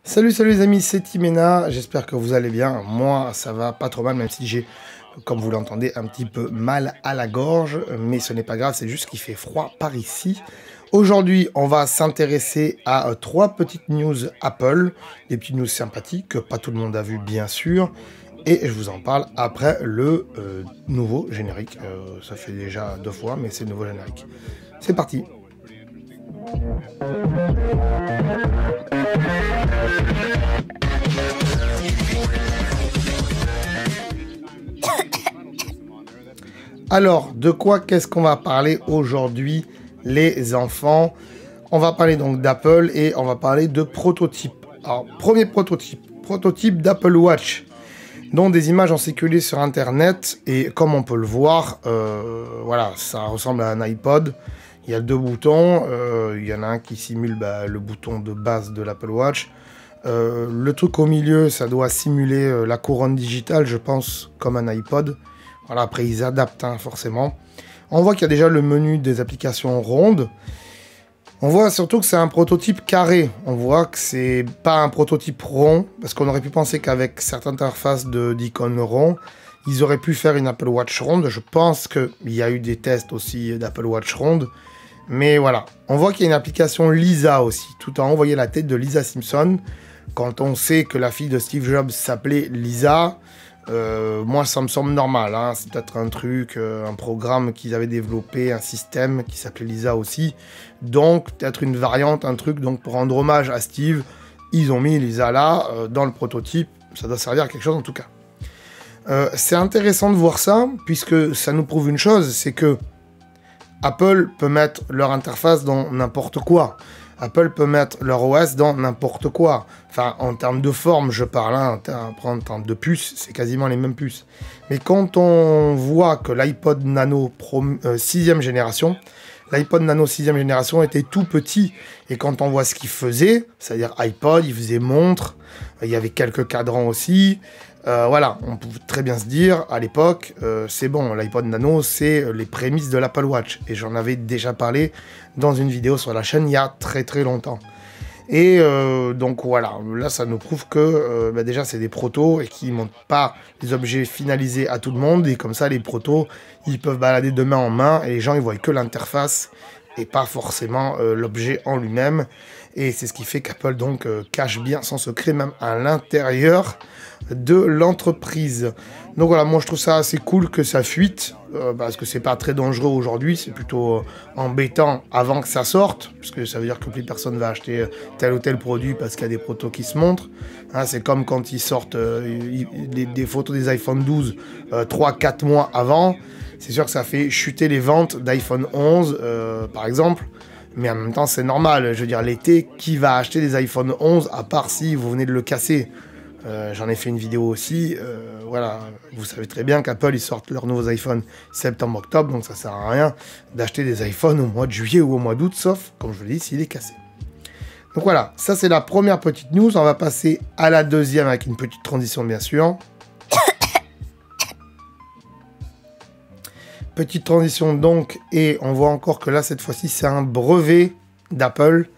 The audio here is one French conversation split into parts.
Salut, salut les amis, c'est Timena, j'espère que vous allez bien. Moi, ça va pas trop mal, même si j'ai, comme vous l'entendez, un petit peu mal à la gorge. Mais ce n'est pas grave, c'est juste qu'il fait froid par ici. Aujourd'hui, on va s'intéresser à trois petites news Apple, des petites news sympathiques que pas tout le monde a vu, bien sûr. Et je vous en parle après le nouveau générique. Ça fait déjà 2 fois, mais c'est le nouveau générique. C'est parti. Alors, de quoi qu'est-ce qu'on va parler aujourd'hui, les enfants? On va parler donc d'Apple et on va parler de prototypes. Alors, premier prototype d'Apple Watch, dont des images ont circulé sur Internet. Et comme on peut le voir, voilà, ça ressemble à un iPod. Il y a 2 boutons. Il y en a un qui simule le bouton de base de l'Apple Watch. Le truc au milieu, ça doit simuler la couronne digitale, je pense, comme un iPod. Voilà, après ils adaptent forcément. On voit qu'il y a déjà le menu des applications rondes. On voit surtout que c'est un prototype carré. On voit que c'est pas un prototype rond, parce qu'on aurait pu penser qu'avec certaines interfaces d'icônes ronds, ils auraient pu faire une Apple Watch ronde. Je pense qu'il y a eu des tests aussi d'Apple Watch ronde. Mais voilà, on voit qu'il y a une application Lisa aussi. Tout en haut, vous voyez la tête de Lisa Simpson. Quand on sait que la fille de Steve Jobs s'appelait Lisa, moi ça me semble normal, hein. C'est peut-être un truc, un programme qu'ils avaient développé, un système qui s'appelait Lisa aussi. Donc peut-être une variante, un truc, donc pour rendre hommage à Steve, ils ont mis Lisa là, dans le prototype. Ça doit servir à quelque chose en tout cas. C'est intéressant de voir ça, puisque ça nous prouve une chose, c'est que Apple peut mettre leur interface dans n'importe quoi. Apple peut mettre leur OS dans n'importe quoi. Enfin, en termes de forme, je parle, hein, en termes de puces, c'est quasiment les mêmes puces. Mais quand on voit que l'iPod Nano 6e génération, l'iPod Nano 6e génération était tout petit. Et quand on voit ce qu'il faisait, c'est-à-dire iPod, il faisait montre, il y avait quelques cadrans aussi. Voilà, on peut très bien se dire, à l'époque, c'est bon, l'iPod Nano, c'est les prémices de l'Apple Watch. Et j'en avais déjà parlé dans une vidéo sur la chaîne il y a très très longtemps. Et donc voilà, là ça nous prouve que déjà c'est des protos et qu'ils ne montrent pas les objets finalisés à tout le monde. Et comme ça, les protos, ils peuvent balader de main en main et les gens, ils voient que l'interface et pas forcément l'objet en lui-même. Et c'est ce qui fait qu'Apple donc cache bien son secret même à l'intérieur de l'entreprise. Donc voilà, moi je trouve ça assez cool que ça fuite, parce que c'est pas très dangereux aujourd'hui, c'est plutôt embêtant avant que ça sorte, parce que ça veut dire que plus personne va acheter tel ou tel produit parce qu'il y a des protos qui se montrent. Hein, c'est comme quand ils sortent des photos des iPhone 12 3-4 mois avant, c'est sûr que ça fait chuter les ventes d'iPhone 11 par exemple. Mais en même temps, c'est normal. Je veux dire, l'été, qui va acheter des iPhone 11 à part si vous venez de le casser? J'en ai fait une vidéo aussi. Voilà, vous savez très bien qu'Apple, ils sortent leurs nouveaux iPhones septembre-octobre, donc ça sert à rien d'acheter des iPhones au mois de juillet ou au mois d'août, sauf, comme je vous l'ai dit, s'il est cassé. Donc voilà, ça c'est la première petite news. On va passer à la deuxième avec une petite transition, bien sûr. Petite transition donc, et on voit encore que là, cette fois-ci, c'est un brevet d'Apple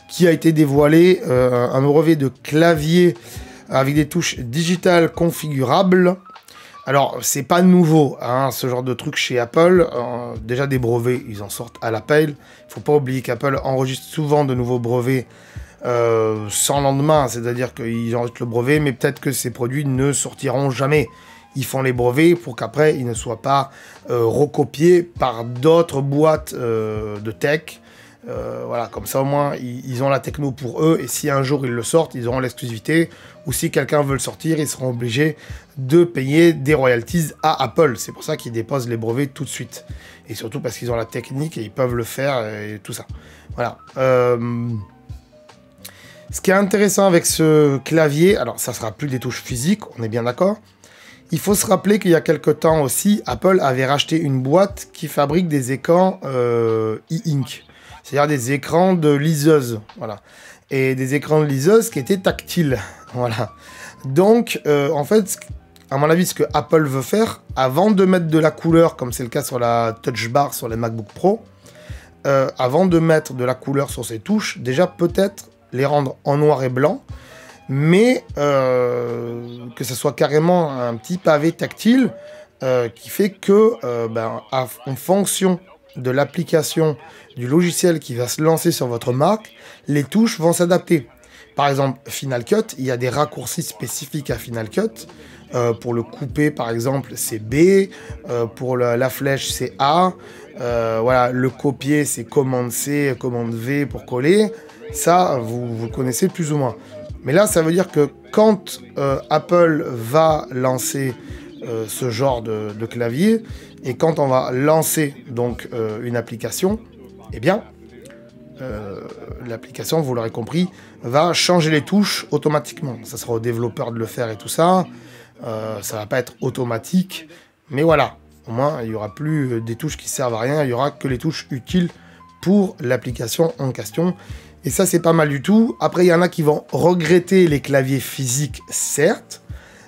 qui a été dévoilé, un brevet de clavier avec des touches digitales configurables. Alors, c'est pas nouveau, hein, ce genre de truc chez Apple. Déjà, des brevets, ils en sortent à l'appel. Il faut pas oublier qu'Apple enregistre souvent de nouveaux brevets sans lendemain, c'est-à-dire qu'ils enregistrent le brevet, mais peut-être que ces produits ne sortiront jamais. Ils font les brevets pour qu'après, ils ne soient pas recopiés par d'autres boîtes de tech. Voilà, comme ça au moins, ils ont la techno pour eux. Et si un jour ils le sortent, ils auront l'exclusivité. Ou si quelqu'un veut le sortir, ils seront obligés de payer des royalties à Apple. C'est pour ça qu'ils déposent les brevets tout de suite. Et surtout parce qu'ils ont la technique et ils peuvent le faire et tout ça. Voilà. Ce qui est intéressant avec ce clavier, alors ça sera plus des touches physiques, on est bien d'accord. Il faut se rappeler qu'il y a quelques temps aussi, Apple avait racheté une boîte qui fabrique des écrans e-ink. C'est-à-dire des écrans de liseuse. Voilà. Et des écrans de liseuse qui étaient tactiles. Voilà. Donc, en fait, à mon avis, ce que Apple veut faire, avant de mettre de la couleur, comme c'est le cas sur la Touch Bar sur les MacBook Pro, avant de mettre de la couleur sur ces touches, déjà peut-être les rendre en noir et blanc, mais que ce soit carrément un petit pavé tactile qui fait que, en fonction de l'application du logiciel qui va se lancer sur votre marque, les touches vont s'adapter. Par exemple, Final Cut, il y a des raccourcis spécifiques à Final Cut. Pour le couper, par exemple, c'est B. Pour la flèche, c'est A. Voilà, le copier, c'est commande C, commande V pour coller. Ça, vous le connaissez plus ou moins. Mais là, ça veut dire que quand Apple va lancer ce genre de clavier, et quand on va lancer donc une application, eh bien, l'application, vous l'aurez compris, va changer les touches automatiquement. Ça sera au développeur de le faire et tout ça. Ça va pas être automatique, mais voilà. Au moins, il n'y aura plus des touches qui servent à rien. Il y aura que les touches utiles pour l'application en question. Et ça, c'est pas mal du tout. Après, il y en a qui vont regretter les claviers physiques, certes,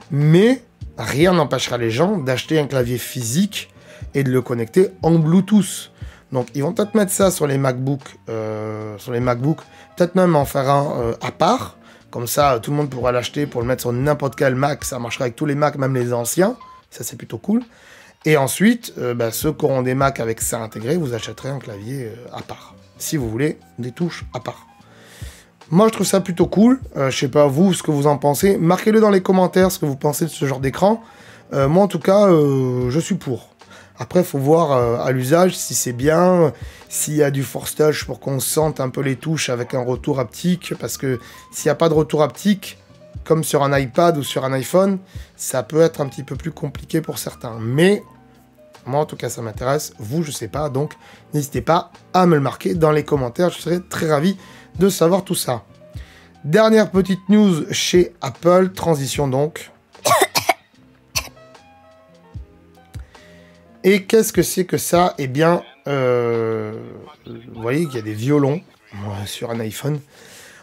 mais rien n'empêchera les gens d'acheter un clavier physique et de le connecter en Bluetooth. Donc, ils vont peut-être mettre ça sur les MacBooks, peut-être même en faire un à part. Comme ça, tout le monde pourra l'acheter pour le mettre sur n'importe quel Mac. Ça marchera avec tous les Macs, même les anciens. Ça, c'est plutôt cool. Et ensuite, ceux qui auront des Macs avec ça intégré, vous achèterez un clavier à part. Si vous voulez, des touches à part. Moi, je trouve ça plutôt cool. Je sais pas, vous, ce que vous en pensez. Marquez-le dans les commentaires, ce que vous pensez de ce genre d'écran. Moi, en tout cas, je suis pour. Après, il faut voir à l'usage si c'est bien, s'il y a du force touch pour qu'on sente un peu les touches avec un retour haptique. Parce que s'il n'y a pas de retour haptique, comme sur un iPad ou sur un iPhone, ça peut être un petit peu plus compliqué pour certains. Mais moi, en tout cas, ça m'intéresse. Vous, je sais pas. Donc, n'hésitez pas à me le marquer dans les commentaires. Je serais très ravi de savoir tout ça. Dernière petite news chez Apple. Transition donc. Et qu'est-ce que c'est que ça? Eh bien, vous voyez qu'il y a des violons sur un iPhone.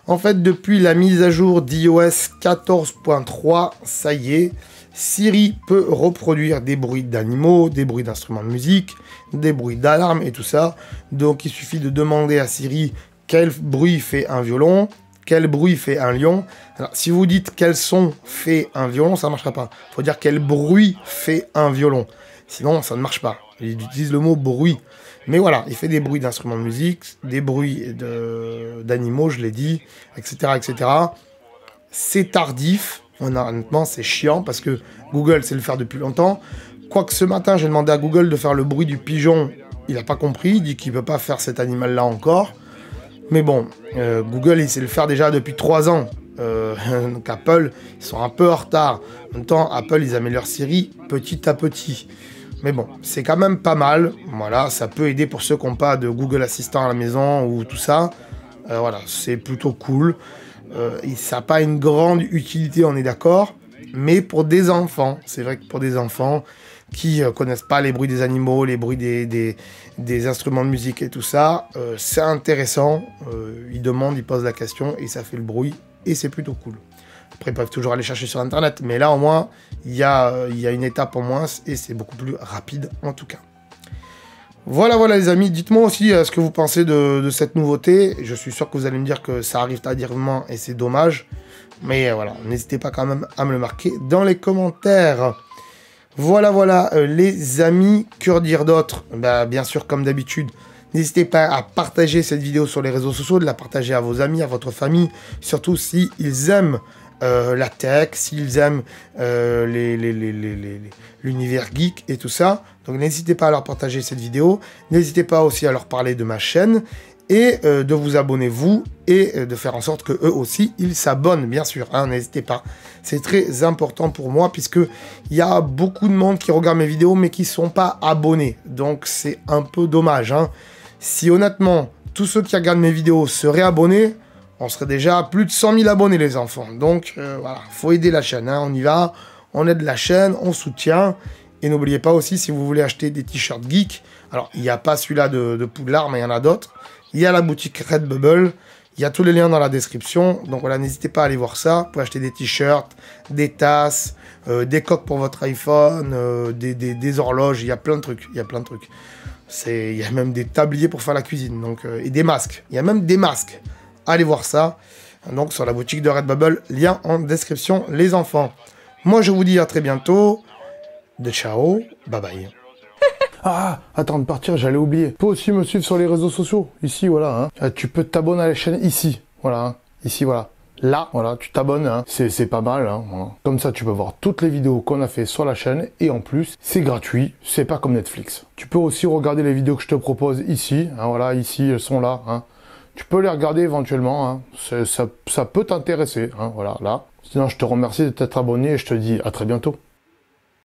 En fait, depuis la mise à jour d'iOS 14.3, ça y est, Siri peut reproduire des bruits d'animaux, des bruits d'instruments de musique, des bruits d'alarme et tout ça. Donc, il suffit de demander à Siri quel bruit fait un violon, quel bruit fait un lion. Alors, si vous dites quel son fait un violon, ça ne marchera pas. Il faut dire quel bruit fait un violon. Sinon, ça ne marche pas. Il utilise le mot bruit. Mais voilà, il fait des bruits d'instruments de musique, des bruits d'animaux, je l'ai dit, etc., etc. C'est tardif. Honnêtement, c'est chiant parce que Google sait le faire depuis longtemps. Quoique ce matin, j'ai demandé à Google de faire le bruit du pigeon. Il n'a pas compris. Il dit qu'il ne peut pas faire cet animal-là encore. Mais bon, Google, il sait le faire déjà depuis 3 ans. Donc Apple, ils sont un peu en retard. En même temps, Apple, ils améliorent Siri petit à petit. Mais bon, c'est quand même pas mal. Voilà, ça peut aider pour ceux qui n'ont pas de Google Assistant à la maison ou tout ça. Voilà, c'est plutôt cool. Ça n'a pas une grande utilité, on est d'accord. Mais pour des enfants, c'est vrai que pour des enfants qui connaissent pas les bruits des animaux, les bruits des instruments de musique et tout ça, c'est intéressant. Ils demandent, ils posent la question et ça fait le bruit. Et c'est plutôt cool. Après, ils peuvent toujours aller chercher sur Internet. Mais là, au moins, il y a une étape en moins. Et c'est beaucoup plus rapide, en tout cas. Voilà, voilà, les amis. Dites-moi aussi ce que vous pensez de cette nouveauté. Je suis sûr que vous allez me dire que ça arrive tardivement et c'est dommage. Mais voilà, n'hésitez pas quand même à me le marquer dans les commentaires. Voilà, voilà, les amis. Que dire d'autre? Bien sûr, comme d'habitude, n'hésitez pas à partager cette vidéo sur les réseaux sociaux, de la partager à vos amis, à votre famille, surtout s'ils aiment la tech, s'ils aiment l'univers geek et tout ça. Donc n'hésitez pas à leur partager cette vidéo, n'hésitez pas aussi à leur parler de ma chaîne et de vous abonner vous et de faire en sorte que eux aussi ils s'abonnent, bien sûr, hein, n'hésitez pas. C'est très important pour moi puisque il y a beaucoup de monde qui regarde mes vidéos mais qui ne sont pas abonnés. Donc c'est un peu dommage, hein. Si honnêtement, tous ceux qui regardent mes vidéos seraient abonnés, on serait déjà à plus de 100 000 abonnés, les enfants. Donc, voilà, faut aider la chaîne, hein. On y va, on aide la chaîne, on soutient. Et n'oubliez pas aussi, si vous voulez acheter des t-shirts geek, alors, il n'y a pas celui-là de Poudlard, mais il y en a d'autres. Il y a la boutique Redbubble, il y a tous les liens dans la description. Donc, voilà, n'hésitez pas à aller voir ça. Vous pouvez acheter des t-shirts, des tasses, des coques pour votre iPhone, des horloges, il y a plein de trucs, il y a plein de trucs. Il y a même des tabliers pour faire la cuisine, donc, et des masques. Il y a même des masques. Allez voir ça. Donc sur la boutique de Redbubble, lien en description les enfants. Moi je vous dis à très bientôt. De ciao, bye bye. Ah, attends de partir, j'allais oublier. Tu peux aussi me suivre sur les réseaux sociaux, ici, voilà. Hein. Tu peux t'abonner à la chaîne ici, voilà. Hein. Ici, voilà. Là, voilà, tu t'abonnes, hein. C'est pas mal. Hein, voilà. Comme ça, tu peux voir toutes les vidéos qu'on a fait sur la chaîne. Et en plus, c'est gratuit, c'est pas comme Netflix. Tu peux aussi regarder les vidéos que je te propose ici. Hein, voilà, ici, elles sont là. Hein. Tu peux les regarder éventuellement. Hein. Ça peut t'intéresser, hein, voilà, là. Sinon, je te remercie de t'être abonné et je te dis à très bientôt.